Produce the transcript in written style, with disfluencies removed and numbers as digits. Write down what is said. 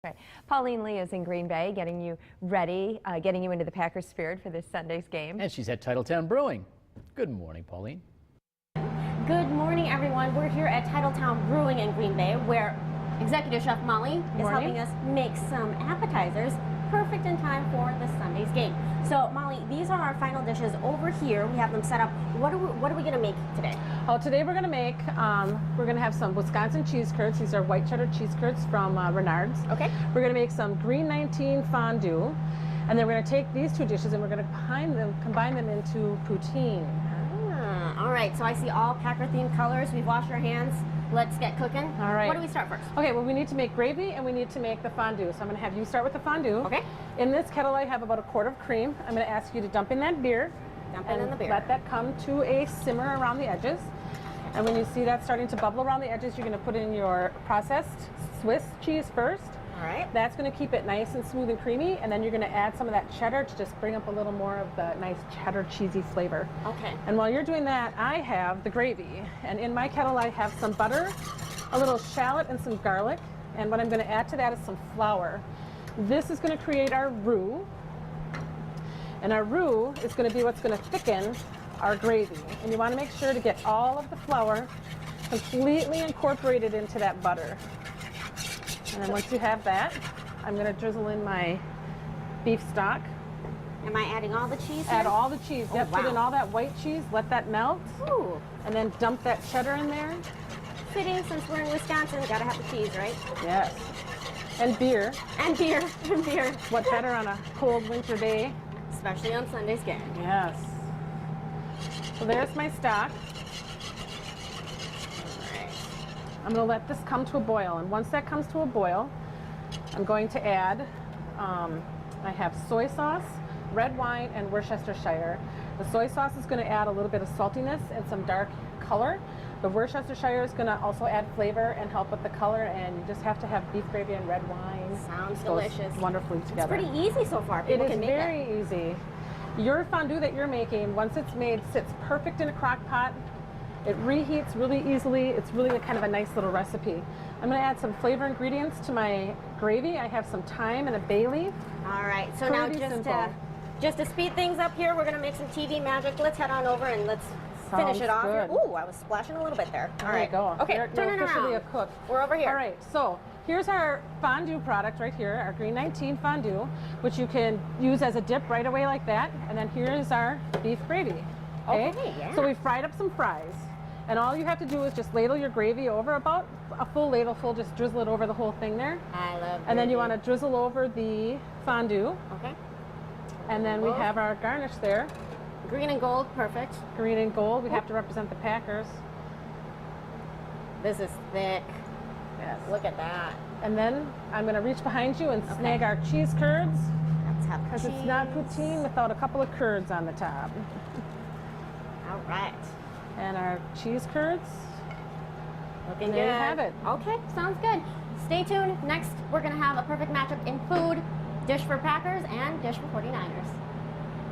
Right. Pauline Lee is in Green Bay getting you ready, getting you into the Packers spirit for this Sunday's game. And she's at Titletown Brewing. Good morning, Pauline. Good morning, everyone. We're here at Titletown Brewing in Green Bay, where Executive Chef Molly is helping us make some appetizers perfect in time for this Sunday's game. So, Molly, these are our final dishes over here. We have them set up. What are we going to make today? Oh, today we're going to make, we're going to have some Wisconsin cheese curds. These are white cheddar cheese curds from Renard's. Okay. We're going to make some Green 19 fondue. And then we're going to take these two dishes and we're going to combine them into poutine. All right, so I see all Packer-themed colors. We've washed our hands. Let's get cooking. All right. What do we start first? Okay, well, we need to make gravy and we need to make the fondue. So I'm going to have you start with the fondue. Okay. In this kettle, I have about a quart of cream. I'm going to ask you to dump in that beer. Dump it in the beer. Let that come to a simmer around the edges. And when you see that starting to bubble around the edges, you're going to put in your processed Swiss cheese first. All right. That's going to keep it nice and smooth and creamy, and then you're going to add some of that cheddar to just bring up a little more of the nice cheddar cheesy flavor. Okay. And while you're doing that, I have the gravy. And in my kettle, I have some butter, a little shallot, and some garlic. And what I'm going to add to that is some flour. This is going to create our roux. And our roux is going to be what's going to thicken our gravy. And you want to make sure to get all of the flour completely incorporated into that butter. And then once you have that, I'm going to drizzle in my beef stock. Am I adding all the cheese here? Add all the cheese. Oh, Yep, wow. put in all that white cheese, let that melt. Ooh. And then dump that cheddar in there. Fitting, since we're in Wisconsin, gotta have the cheese, right? Yes. And beer. And beer. And beer. What better on a cold winter day? Especially on Sunday's game. Yes. So there's my stock. I'm going to let this come to a boil, and once that comes to a boil, I'm going to add, I have soy sauce, red wine, and Worcestershire. The soy sauce is going to add a little bit of saltiness and some dark color. The Worcestershire is going to also add flavor and help with the color, and you just have to have beef gravy and red wine. Sounds delicious. Wonderfully together. It's pretty easy so far. People It is can make very easy. Your fondue that you're making, once it's made, sits perfect in a crock pot. It reheats really easily. It's really kind of a nice little recipe. I'm going to add some flavor ingredients to my gravy. I have some thyme and a bay leaf. All right, so now just to speed things up here, we're going to make some TV magic. Let's head on over and let's finish it off here. Ooh, I was splashing a little bit there. All right, go. Okay, turn it officially around. A cook. We're over here. All right, so here's our fondue product right here, our Green 19 fondue, which you can use as a dip right away like that. And then here's our beef gravy. Okay, yeah. So we fried up some fries. And all you have to do is just ladle your gravy over, about a full ladle full, just drizzle it over the whole thing there. I love gravy. And then you want to drizzle over the fondue. Okay. And then we have our garnish there. Green and gold, perfect. Green and gold, we have to represent the Packers. This is thick. Yes. Look at that. And then I'm going to reach behind you and snag our cheese curds. Let's have Because cheese. it's not poutine without a couple of curds on the top. All right. And our cheese curds. Looking and good. there you have it. Okay, sounds good. Stay tuned. Next, we're going to have a perfect matchup in food, dish for Packers and dish for 49ers.